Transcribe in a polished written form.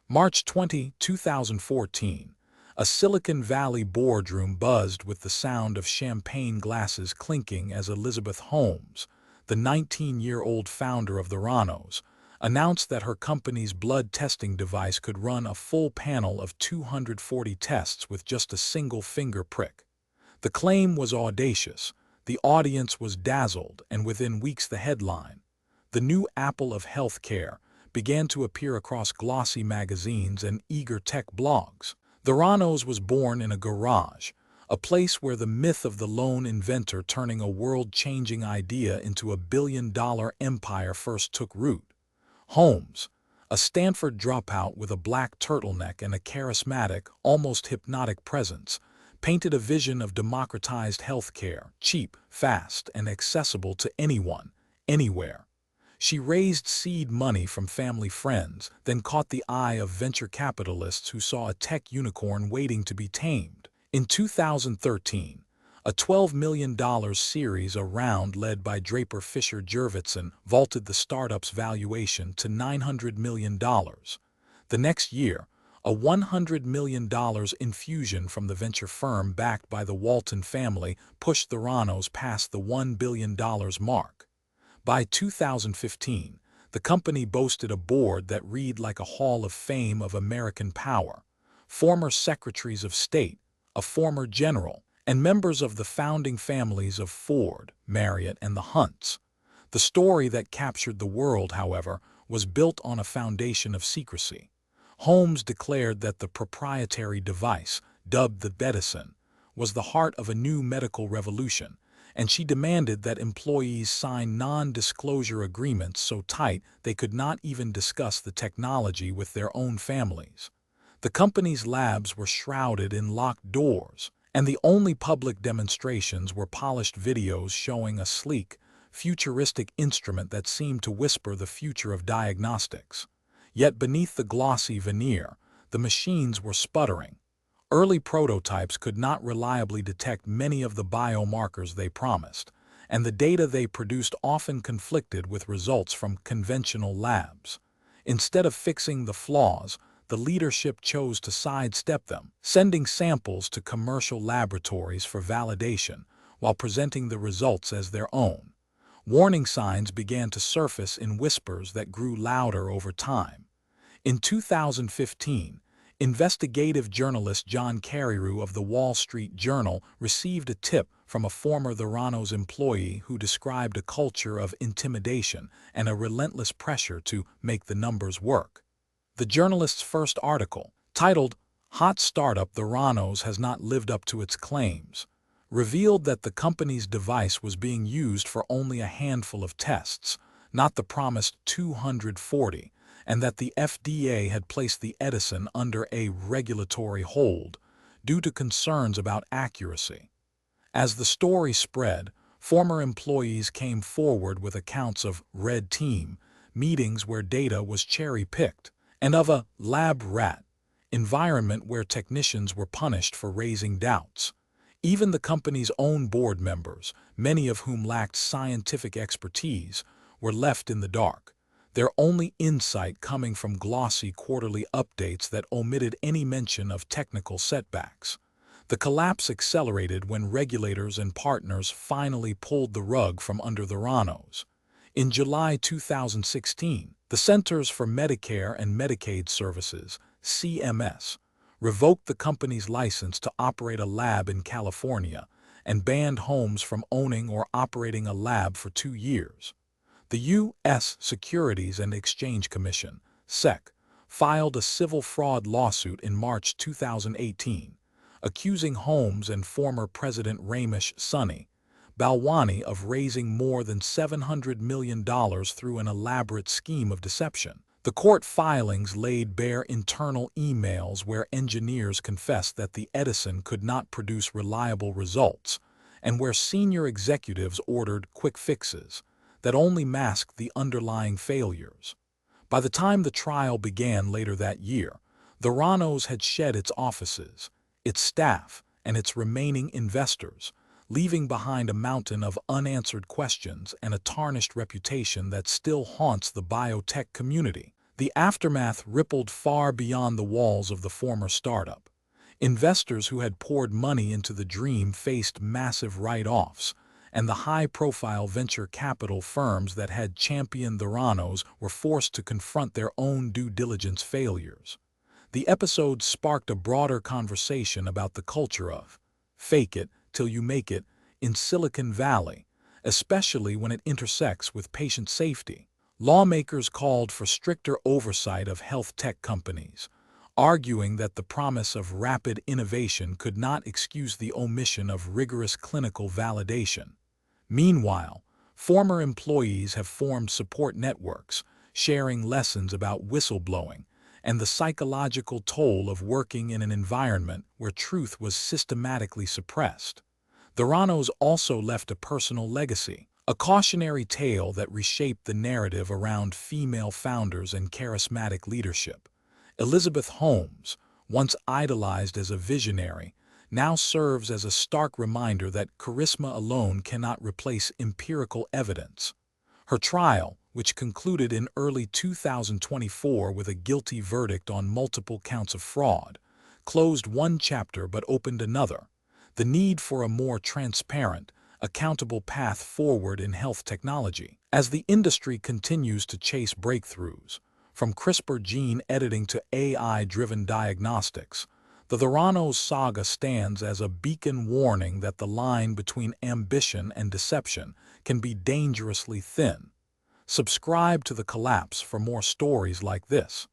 March 20, 2014. A Silicon Valley boardroom buzzed with the sound of champagne glasses clinking as Elizabeth Holmes, the 19-year-old founder of Theranos, announced that her company's blood testing device could run a full panel of 240 tests with just a single finger prick. The claim was audacious, the audience was dazzled, and within weeks the headline, "The New Apple of Healthcare," began to appear across glossy magazines and eager tech blogs. Theranos was born in a garage, a place where the myth of the lone inventor turning a world-changing idea into a billion-dollar empire first took root. Holmes, a Stanford dropout with a black turtleneck and a charismatic, almost hypnotic presence, painted a vision of democratized healthcare, cheap, fast, and accessible to anyone, anywhere. She raised seed money from family friends, then caught the eye of venture capitalists who saw a tech unicorn waiting to be tamed. In 2013, a $12 million Series A round led by Draper Fisher Jurvetson vaulted the startup's valuation to $900 million. The next year, a $100 million infusion from the venture firm backed by the Walton family pushed Theranos past the $1 billion mark. By 2015, the company boasted a board that read like a Hall of Fame of American power, former secretaries of state, a former general, and members of the founding families of Ford, Marriott, and the Hunts. The story that captured the world, however, was built on a foundation of secrecy. Holmes declared that the proprietary device, dubbed the Edison, was the heart of a new medical revolution, and she demanded that employees sign non-disclosure agreements so tight they could not even discuss the technology with their own families. The company's labs were shrouded in locked doors, and the only public demonstrations were polished videos showing a sleek, futuristic instrument that seemed to whisper the future of diagnostics. Yet beneath the glossy veneer, the machines were sputtering. Early prototypes could not reliably detect many of the biomarkers they promised, and the data they produced often conflicted with results from conventional labs. Instead of fixing the flaws, the leadership chose to sidestep them, sending samples to commercial laboratories for validation while presenting the results as their own. Warning signs began to surface in whispers that grew louder over time. In 2015, investigative journalist John Carreyrou of the Wall Street Journal received a tip from a former Theranos employee who described a culture of intimidation and a relentless pressure to make the numbers work. The journalist's first article, titled "Hot Startup Theranos Has Not Lived Up to Its Claims," revealed that the company's device was being used for only a handful of tests, not the promised 240, and that the FDA had placed the Edison under a regulatory hold due to concerns about accuracy. As the story spread, former employees came forward with accounts of red team, meetings where data was cherry-picked, and of a lab rat environment where technicians were punished for raising doubts. Even the company's own board members, many of whom lacked scientific expertise, were left in the dark, their only insight coming from glossy quarterly updates that omitted any mention of technical setbacks. The collapse accelerated when regulators and partners finally pulled the rug from under Theranos. In July 2016, the Centers for Medicare and Medicaid Services, CMS, revoked the company's license to operate a lab in California and banned Holmes from owning or operating a lab for 2 years. The U.S. Securities and Exchange Commission, SEC, filed a civil fraud lawsuit in March 2018, accusing Holmes and former President Ramesh Sunny Balwani of raising more than $700 million through an elaborate scheme of deception. The court filings laid bare internal emails where engineers confessed that the Edison could not produce reliable results, and where senior executives ordered quick fixes that only masked the underlying failures. By the time the trial began later that year, Theranos had shed its offices, its staff, and its remaining investors, leaving behind a mountain of unanswered questions and a tarnished reputation that still haunts the biotech community. The aftermath rippled far beyond the walls of the former startup. Investors who had poured money into the dream faced massive write-offs, and the high-profile venture capital firms that had championed Theranos were forced to confront their own due diligence failures. The episode sparked a broader conversation about the culture of fake it till you make it in Silicon Valley, especially when it intersects with patient safety. Lawmakers called for stricter oversight of health tech companies, arguing that the promise of rapid innovation could not excuse the omission of rigorous clinical validation. Meanwhile, former employees have formed support networks, sharing lessons about whistleblowing and the psychological toll of working in an environment where truth was systematically suppressed. Theranos also left a personal legacy, a cautionary tale that reshaped the narrative around female founders and charismatic leadership. Elizabeth Holmes, once idolized as a visionary, now serves as a stark reminder that charisma alone cannot replace empirical evidence. Her trial, which concluded in early 2024 with a guilty verdict on multiple counts of fraud, closed one chapter but opened another: the need for a more transparent, accountable path forward in health technology. As the industry continues to chase breakthroughs, from CRISPR gene editing to AI-driven diagnostics, the Theranos saga stands as a beacon warning that the line between ambition and deception can be dangerously thin. Subscribe to The Collapse for more stories like this.